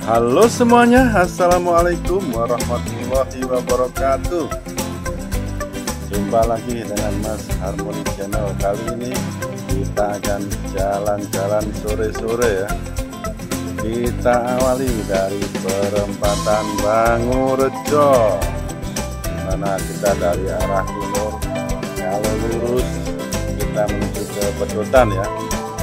Halo semuanya, assalamualaikum warahmatullahi wabarakatuh. Jumpa lagi dengan Mas Harmoni Channel. Kali ini kita akan jalan-jalan sore-sore ya. Kita awali dari perempatan Bangurejo, dimana kita dari arah timur. Kalau lurus kita menuju ke Pedotan ya.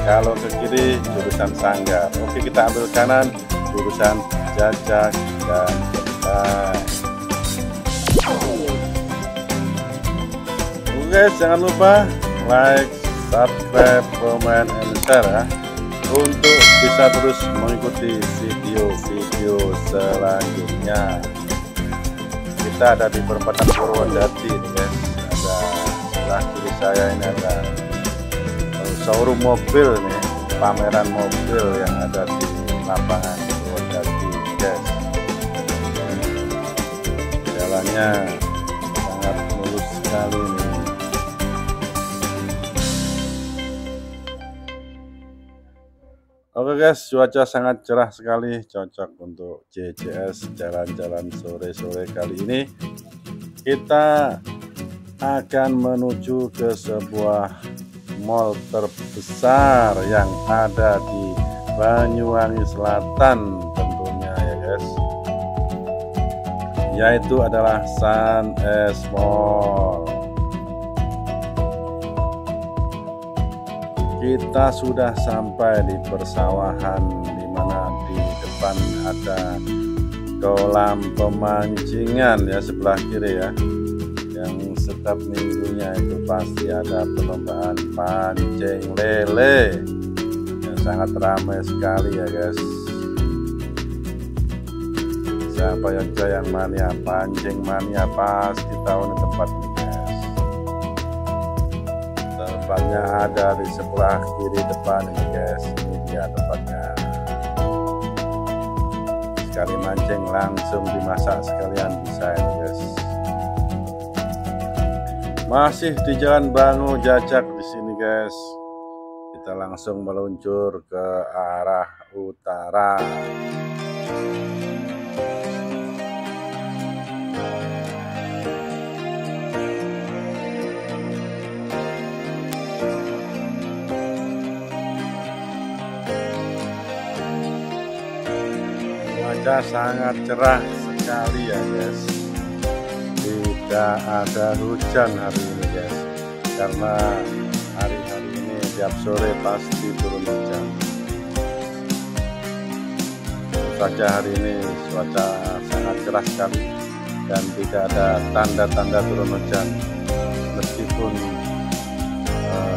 Kalau ke kiri jurusan Sanggar. Oke, kita ambil kanan jurusan Jajak dan Genteng. Oke, jangan lupa like, subscribe, comment, and share ya, untuk bisa terus mengikuti video-video selanjutnya. Kita ada di perempatan Purwodadi nih guys. Ada sebelah kiri saya ini ada showroom mobil nih, pameran mobil yang ada di lapangan Purwodadi guys. Jalannya sangat mulus sekali nih. Oke guys, cuaca sangat cerah sekali, cocok untuk JJS jalan-jalan sore-sore. Kali ini kita akan menuju ke sebuah mall terbesar yang ada di Banyuwangi Selatan tentunya ya guys, yaitu adalah Sun S Mall. Kita sudah sampai di persawahan, di mana di depan ada kolam pemancingan ya, sebelah kiri ya, yang setiap minggunya itu pasti ada perlombaan pancing lele yang sangat ramai sekali ya guys. Siapa yang mania pancing mania pasti tahu nih tempat ini guys. Tempatnya ada di sebelah kiri depan ini guys. Ini dia tempatnya. Sekali mancing langsung dimasak sekalian bisa ini guys. Masih di Jalan Bangu Jajak di sini guys. Kita langsung meluncur ke arah utara. Cuaca sangat cerah sekali ya guys. Tidak ada hujan hari ini guys, karena hari-hari ini tiap sore pasti turun hujan. Saja hari ini cuaca sangat cerah sekali dan tidak ada tanda-tanda turun hujan, meskipun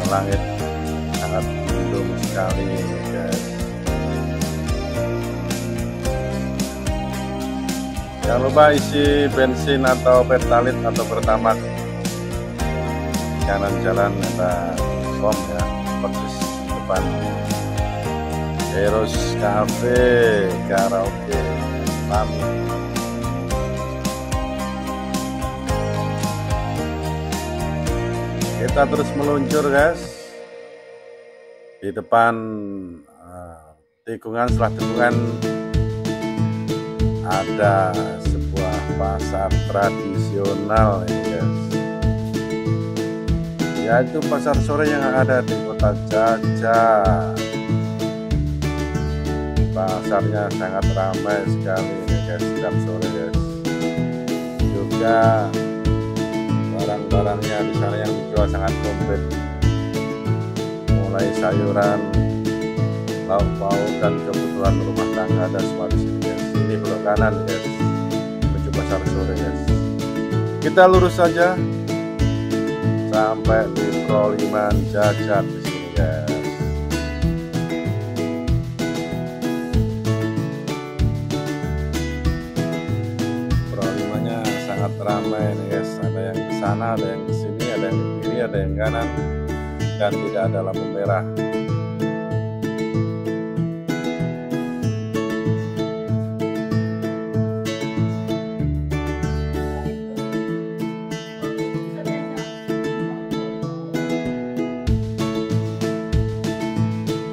langit sangat mendung sekali guys. Jangan lupa isi bensin atau pertalite atau pertamax. Kanan jalan ada pom ya, persis depan Heroes Cafe Karaoke Mami. Kita terus meluncur guys. Di depan tikungan, setelah tikungan ada sebuah pasar tradisional ini guys, yaitu pasar sore yang ada di kota Jajak. Pasarnya sangat ramai sekali ini guys setiap sore guys. Juga barang-barangnya di sana yang dijual sangat komplit, mulai sayuran, lauk pauk dan kebutuhan rumah tangga ada semua di sini guys. Ini belok kanan guys, menuju pasar sore guys. Kita lurus saja sampai di Proliman Jajak di sini guys. Prolimannya sangat ramai nih guys. Ada yang ke sana, ada yang ke sini, ada yang ke kiri, ada yang kanan, dan tidak ada lampu merah.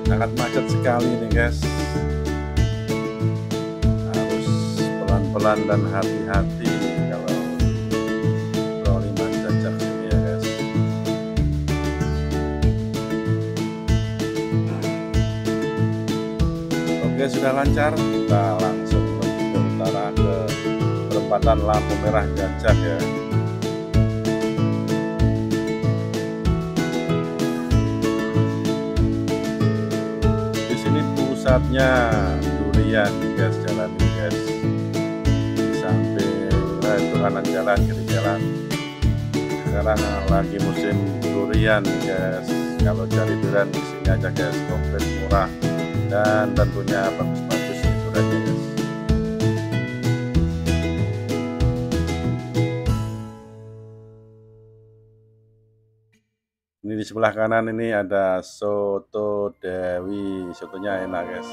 Sangat macet sekali nih guys. pelan-pelan dan hati-hati kalau Pro5 jajak ini ya guys. Oke, sudah lancar, kita langsung menuju ke utara ke perempatan lampu merah jajak ya. Pusatnya durian guys, jalan ini guys, di samping itu kanan jalan, kiri jalan. Sekarang lagi musim durian guys. Kalau cari durian di sini aja guys, komplit murah dan tentunya bagus-bagus duriannya guys. Ini di sebelah kanan ini ada soto Dewi, sotonya enak guys.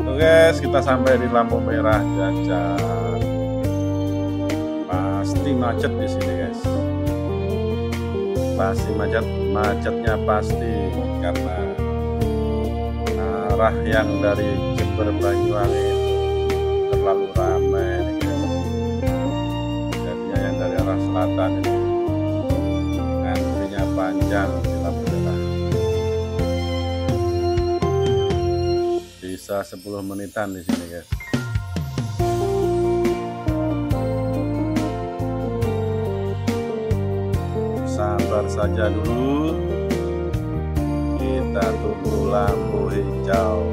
Oke guys, kita sampai di lampu merah jajak. Pasti macet di sini guys. Pasti macetnya pasti karena arah yang dari Jember Banyuwangi itu terlalu ramai nih guys. Jadinya yang dari arah selatan itu antrinya panjang di lampu merah. Bisa 10 menitan di sini guys. Sabar saja dulu, kita tunggu lampu hijau.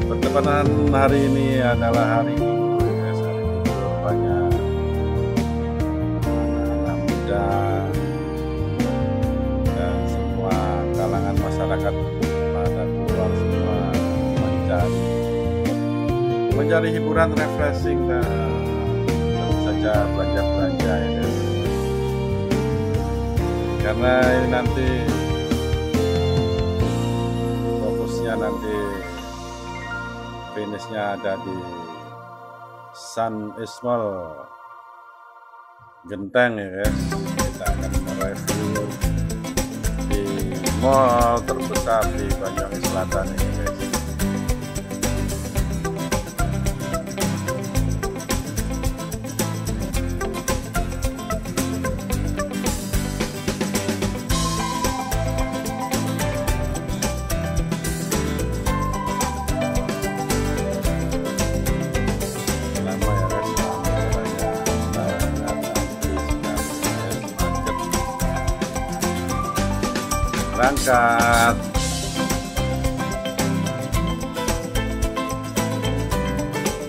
Pertepatan hari ini adalah hari Minggu guys. Hari Minggu banyak anak muda dan semua kalangan masyarakat pada keluar semua mencari hiburan, refreshing, dan tentu saja belanja-belanja ya guys. Karena ini nanti fokusnya nanti finishnya ada di Sun Ismol Genteng ya guys. Kita akan mereview di mall terbesar di Banyuwangi Selatan ini guys. Berangkat.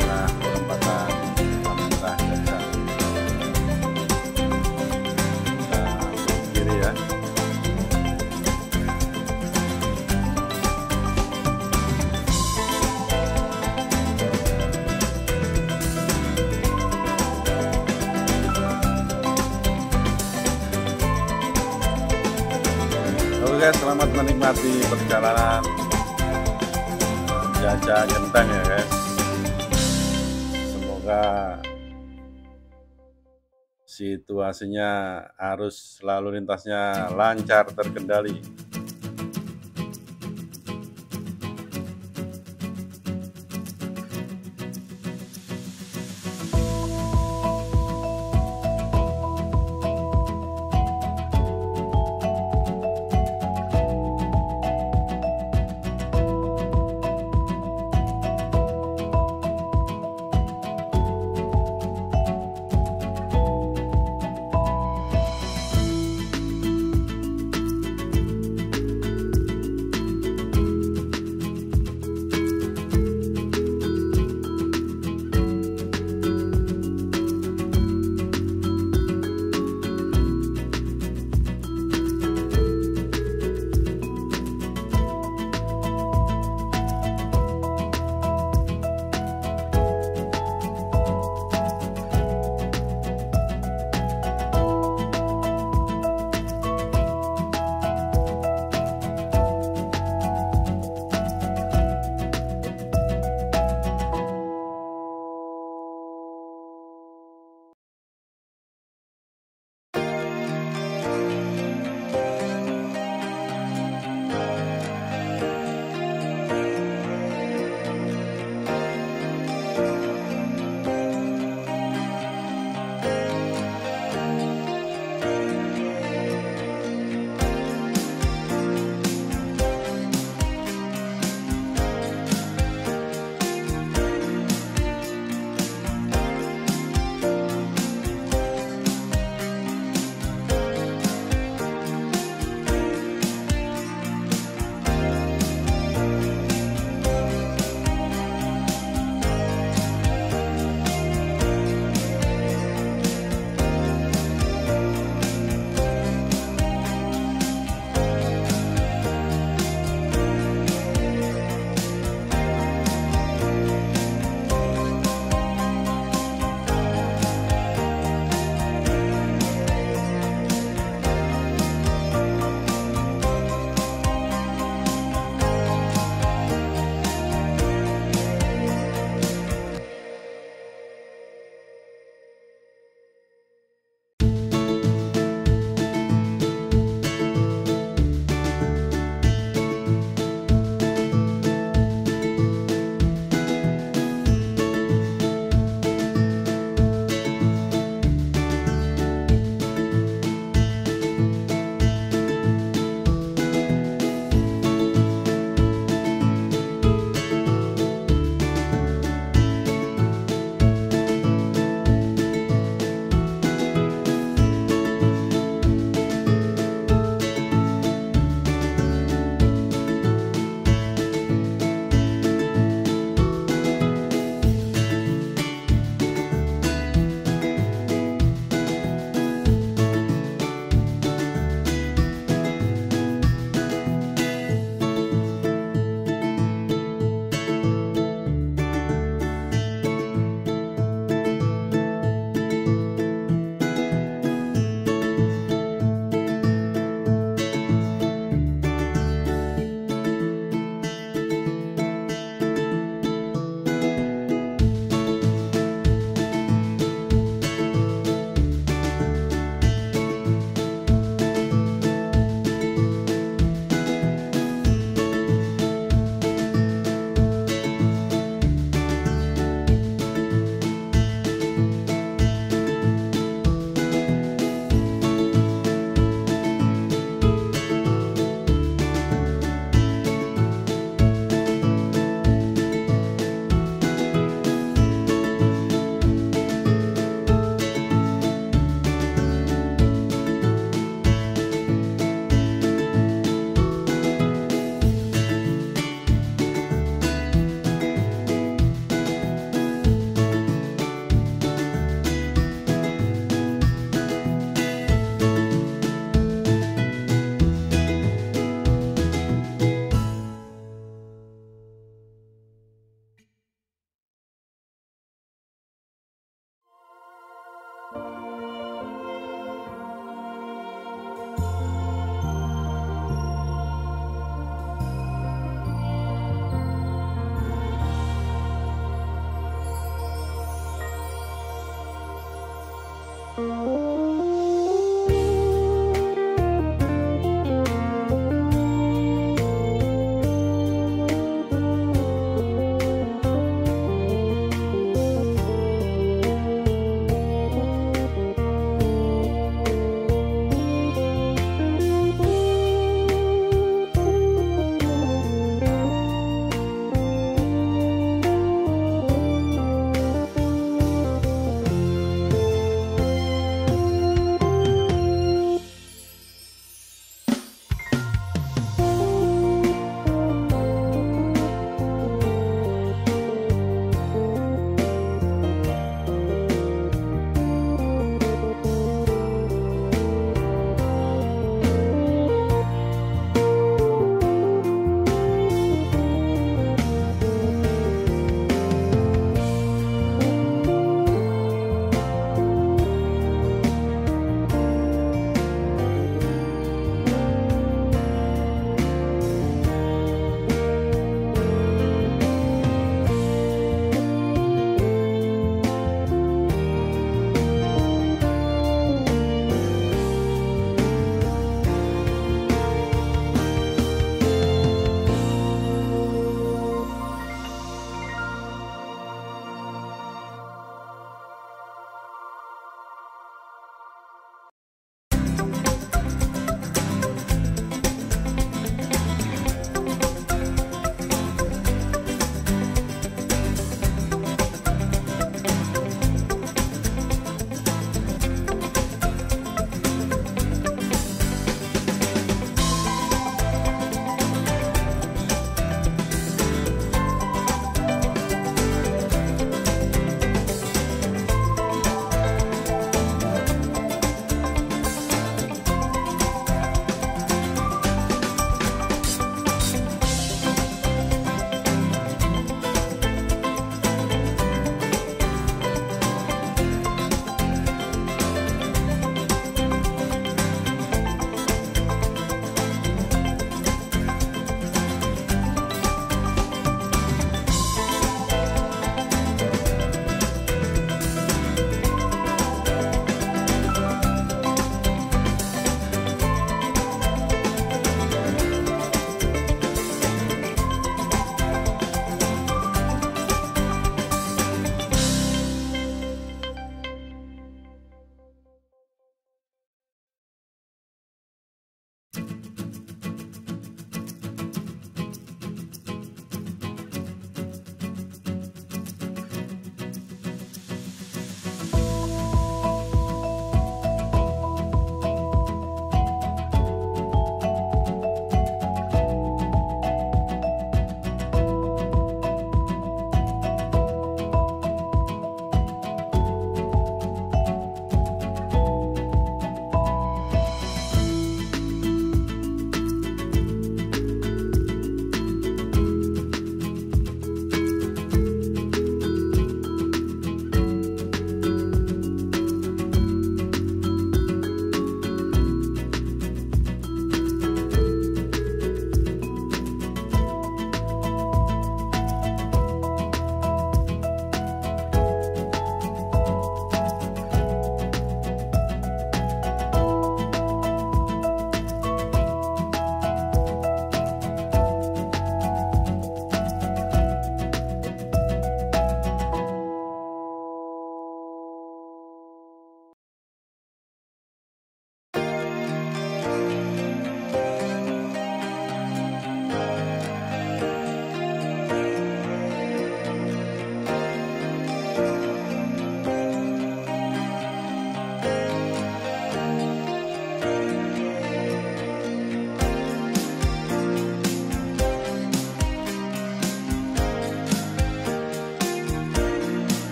Nah, perempatan pemerintah jajak. Kita kiri ya. Oke, selamat menikmati perjalanan jajak Genteng ya guys. Semoga situasinya, arus lalu lintasnya lancar, terkendali.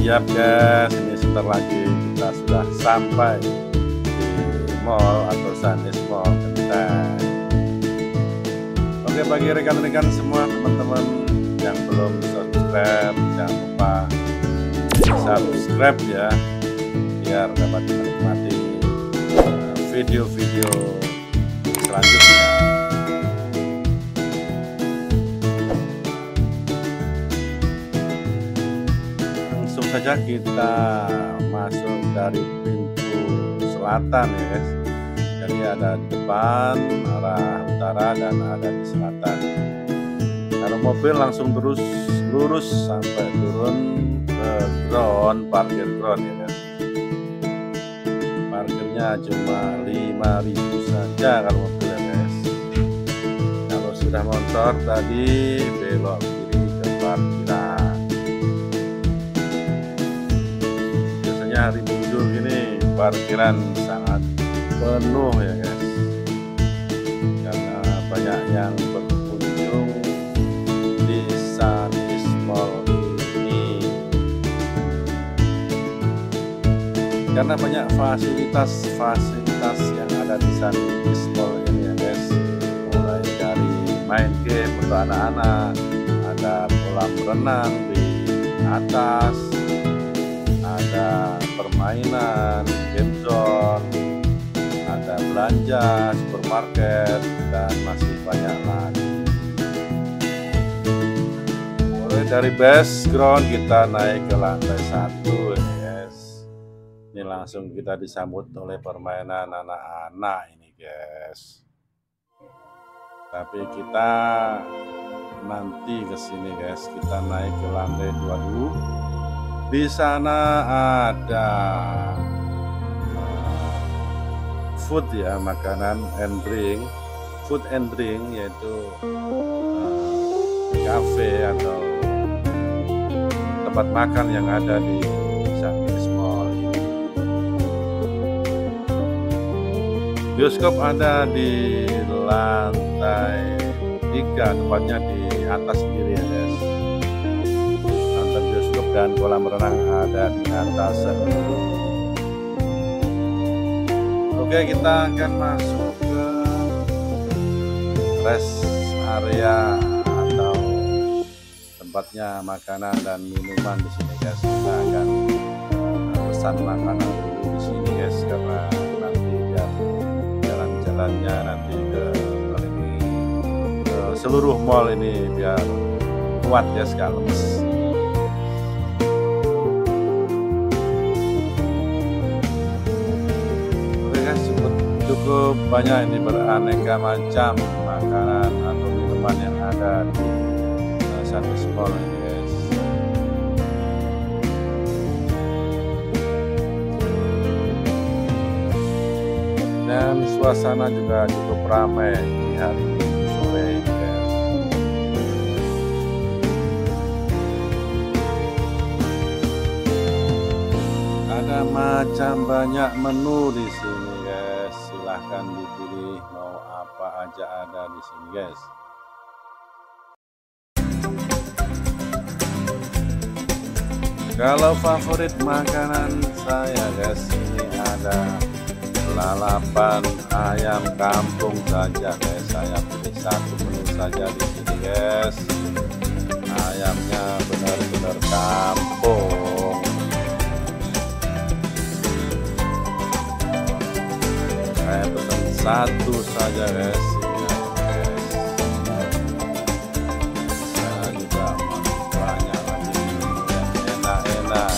Siap guys, ini sebentar lagi kita sudah sampai di mall atau Sannis Mall Genteng. Oke, bagi rekan-rekan semua, teman-teman yang belum subscribe, jangan lupa subscribe ya, biar dapat menikmati video-video selanjutnya. Langsung saja kita masuk dari pintu selatan ya guys. Jadi ada di depan arah utara dan ada di selatan. Kalau mobil langsung terus lurus sampai turun ke ground, parkir ground ya guys. Parkirnya cuma 5.000 saja kalau mobil ya guys. Kalau sudah motor tadi belok kiri ke parkiran. Biasanya hari Minggu gini parkiran sangat penuh ya guys, karena banyak yang berkunjung di Sannis Mall ini. Karena banyak fasilitas yang ada di Sannis Mall ini ya guys, mulai dari main game untuk anak-anak, ada kolam renang di atas, ada permainan, game zone, ada belanja, supermarket, dan masih banyak lagi. Mulai dari base ground kita naik ke lantai 1 ini guys. Ini langsung kita disambut oleh permainan anak-anak ini guys. Tapi kita nanti ke sini guys, kita naik ke lantai 2 dulu. Di sana ada food ya, makanan and drink, food and drink, yaitu cafe atau tempat makan yang ada di Sannis Mall ini. Bioskop ada di lantai 3, tepatnya di atas kiri ya guys. Nonton bioskop dan kolam renang ada di atas. Oke, kita akan masuk ke rest area atau tempatnya makanan dan minuman di sini guys. Kita akan pesan makanan dulu di sini guys, karena nanti biar jalan-jalannya nanti ke seluruh mall ini biar kuat ya sekali. Cukup banyak ini, beraneka macam makanan atau minuman yang ada di Sannis Mall ini guys. Dan suasana juga cukup ramai di hari sore ini guys. Ada macam banyak menu di sini. Silahkan dipilih mau apa aja ada di sini guys. Kalau favorit makanan saya guys, ini ada lalapan ayam kampung saja guys. Saya pilih satu menu saja di sini guys. Ayamnya benar-benar kampung. Saya pesan satu saja guys. Saya juga banyak lagi yang enak-enak.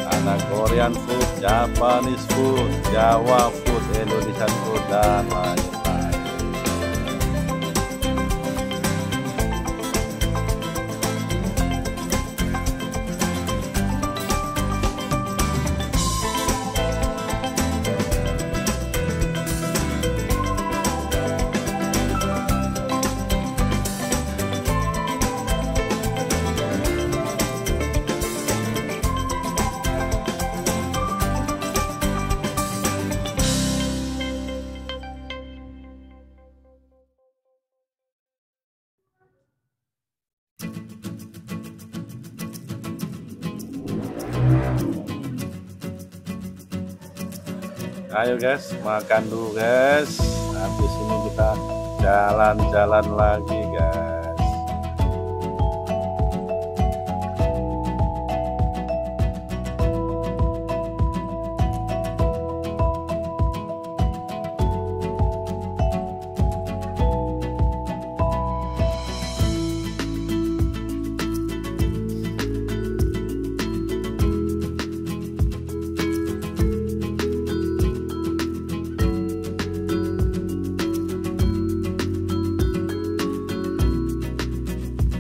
Ada Korean food, Japanese food, Jawa food, Indonesian food, dan lain-lain. Ayo guys, makan dulu guys. Habis ini kita jalan-jalan lagi guys.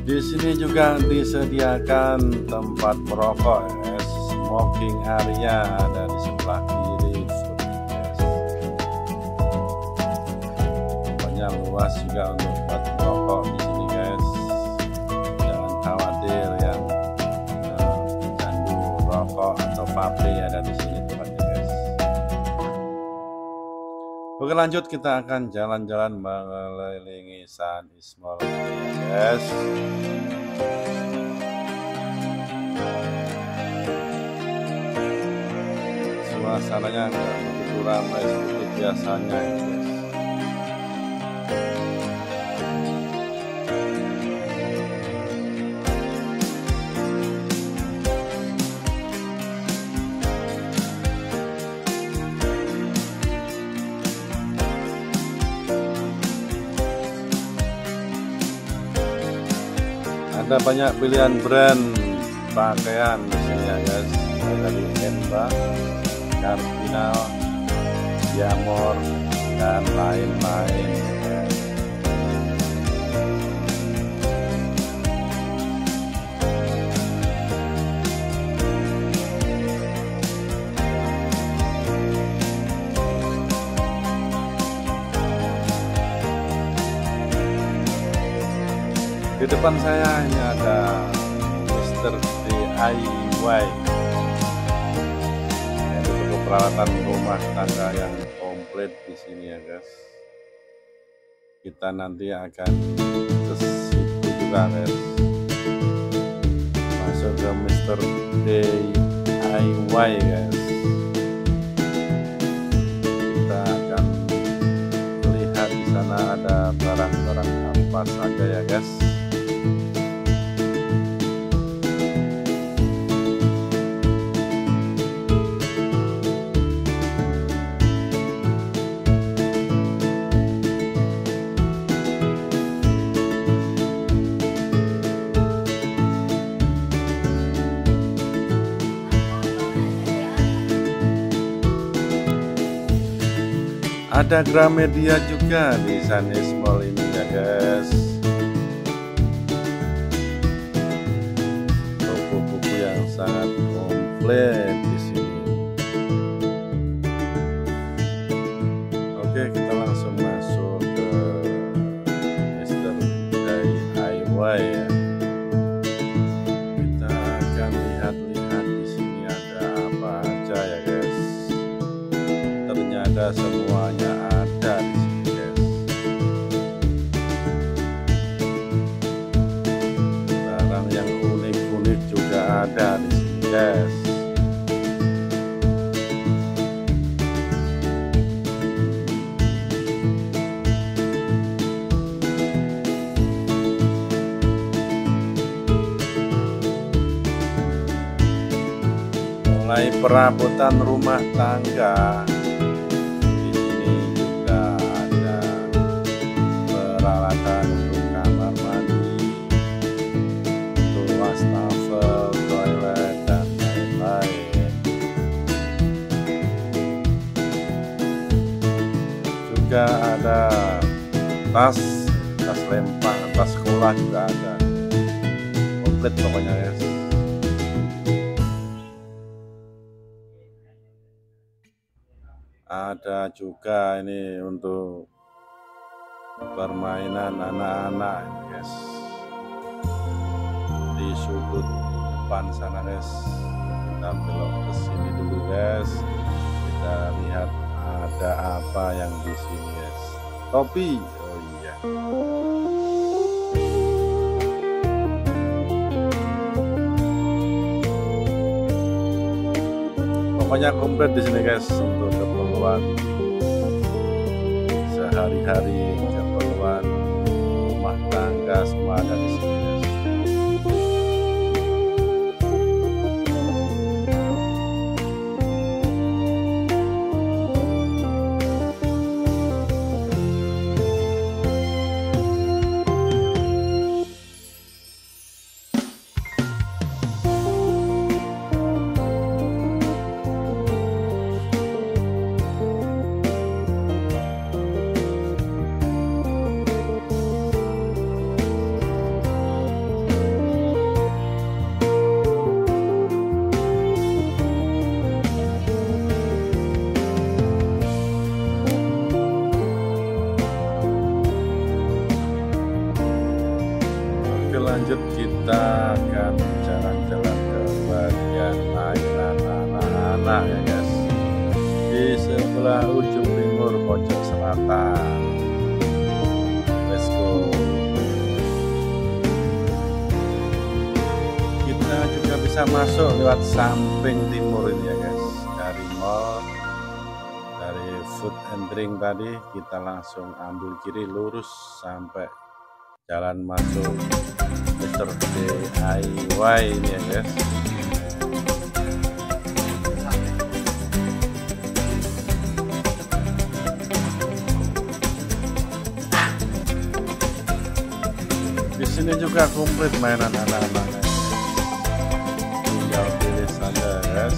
Di sini juga disediakan tempat merokok, guys. Smoking area ada di sebelah kiri, guys. Pokoknya luas juga untuk tempat merokok di sini, guys. Jangan khawatir yang candu rokok atau vape ada di sini tempatnya, guys. Oke, lanjut kita akan jalan-jalan mengelilingi Sun East Mall, guys. Suasananya nggak begitu ramai seperti biasanya, guys. Ada banyak pilihan brand pakaian di sini ya guys. Dari Enba, Cardinal, Diamor, dan lain-lain. Di depan saya ini ada Mr. DIY, yaitu toko peralatan rumah tangga yang komplit di sini ya guys. Kita nanti akan ke situ juga guys. Masuk ke Mr. DIY guys. Kita akan melihat di sana ada barang-barang apa saja ya guys. Ada Gramedia juga di Sun East Mall ini ya guys. Toko buku yang sangat komplit di sini. Oke, kita langsung masuk ke Mr. DIY ya. Kita akan lihat-lihat di sini ada apa aja ya guys. Ternyata semuanya ada di sini guys. Barang yang unik-unik juga ada di sini guys. Mulai perabotan rumah tangga. Peralatan untuk kamar mandi, untuk wastafel, toilet, dan lain-lain. Juga ada tas lempang, tas sekolah juga ada. Komplit pokoknya guys. Ada juga ini untuk permainan anak-anak guys. Di sudut depan sana guys. Kita belok ke sini dulu guys. Kita lihat ada apa yang di sini guys. Topi. Oh iya. Pokoknya komplit di sini guys untuk keperluan keperluan sehari-hari, keperluan rumah tangga, semua ada di sini guys. Lanjut, kita akan jalan-jalan ke bagian mainan anak-anak ya guys, di sebelah ujung timur pojok selatan. Let's go. Kita juga bisa masuk lewat samping timur ini ya guys, dari mall, dari food and drink tadi kita langsung ambil kiri lurus sampai jalan masuk Mr. DIY ini ya guys. Di sini juga komplit mainan anak-anak, tinggal pilih saja guys.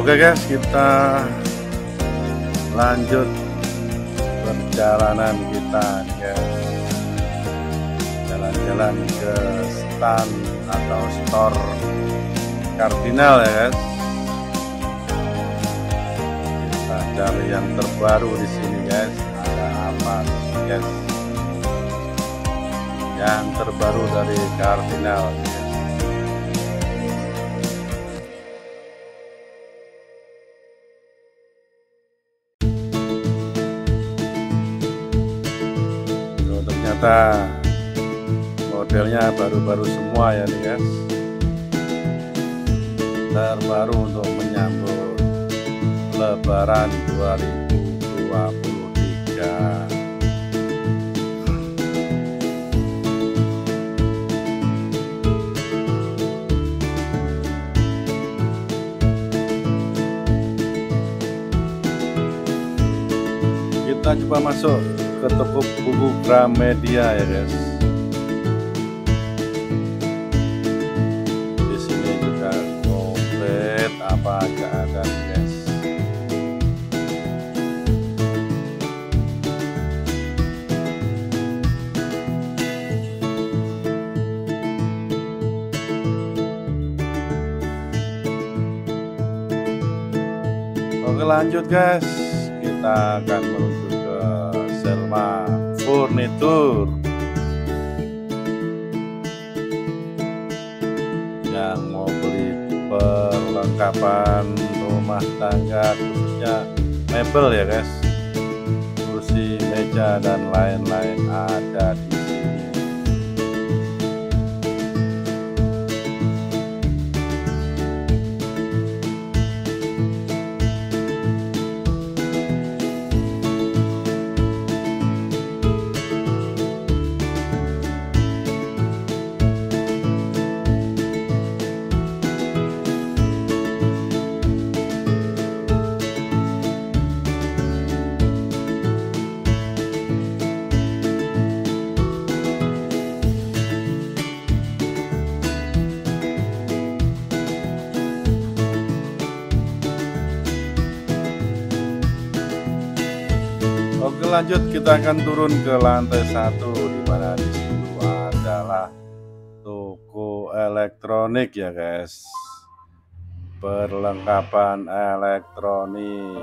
Oke guys, kita lanjut perjalanan kita nih guys. Jalan-jalan ke stand atau store Cardinal ya guys. Kita cari yang terbaru di sini guys. Ada apa nih guys? Yang terbaru dari Cardinal guys. ternyata modelnya baru-baru semua ya nih guys, terbaru untuk menyambut Lebaran 2023. Kita coba masuk ke toko buku Gramedia ya guys. Di sini juga komplit apa aja ada nih guys. Oke lanjut guys, kita akan menuju ke Selma Furnitur yang mau beli perlengkapan rumah tangga, khususnya mebel ya guys, kursi, meja dan lain-lain ada di sini. Oke lanjut, kita akan turun ke lantai 1, di mana di situ adalah toko elektronik ya guys, perlengkapan elektronik.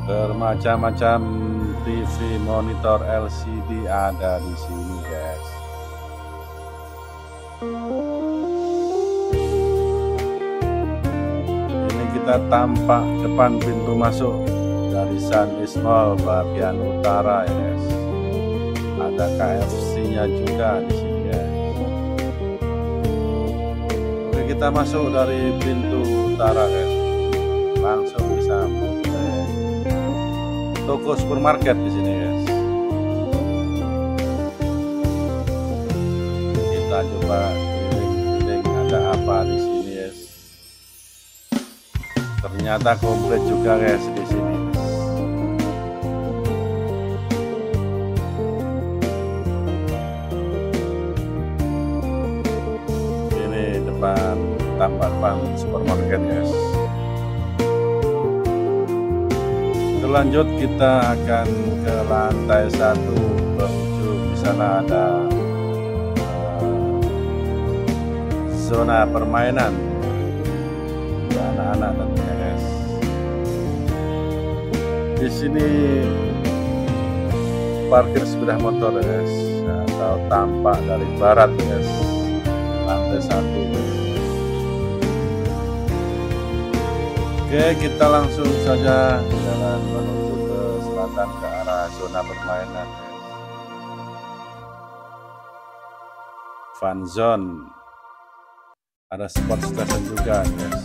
Bermacam-macam TV monitor LCD ada di sini guys. Kita tampak depan pintu masuk dari Suneast Mall bagian utara ya guys. Ada KFC-nya juga di sini guys. Oke, kita masuk dari pintu utara guys, langsung bisa ke toko supermarket di sini guys. Kita coba keliling-keliling ada apa di sini. Ternyata komplit juga guys di sini. Ini depan tampak supermarket guys. Lanjut kita akan ke lantai 1 menuju di sana ada zona permainan anak-anak tentunya guys. Di sini parkir sepeda motor guys, atau tampak dari barat guys, lantai 1. Oke, kita langsung saja jalan menuju ke selatan ke arah zona permainan guys. Fun zone, ada sport station juga guys.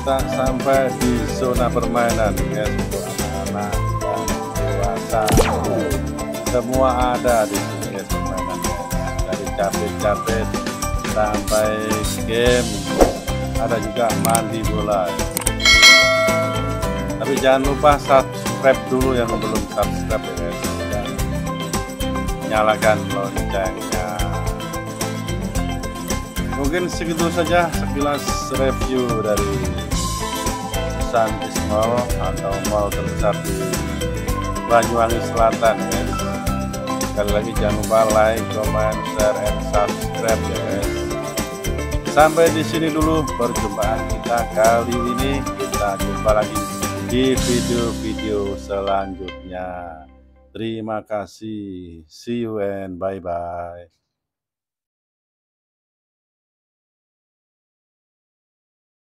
Kita sampai di zona permainan guys, untuk anak-anak dan dewasa semua ada di sini guys permainan guys. Dari capit-capit sampai game, ada juga mandi bola. Tapi jangan lupa subscribe dulu yang belum subscribe ya guys, dan nyalakan loncengnya. Mungkin segitu saja sekilas review dari Suneast Mall atau mall terbesar di Banyuwangi Selatan guys. Sekali lagi jangan lupa like, comment, share, and subscribe ya guys. Sampai di sini dulu perjumpaan kita kali ini. Kita jumpa lagi di video-video selanjutnya. Terima kasih. See you and bye-bye.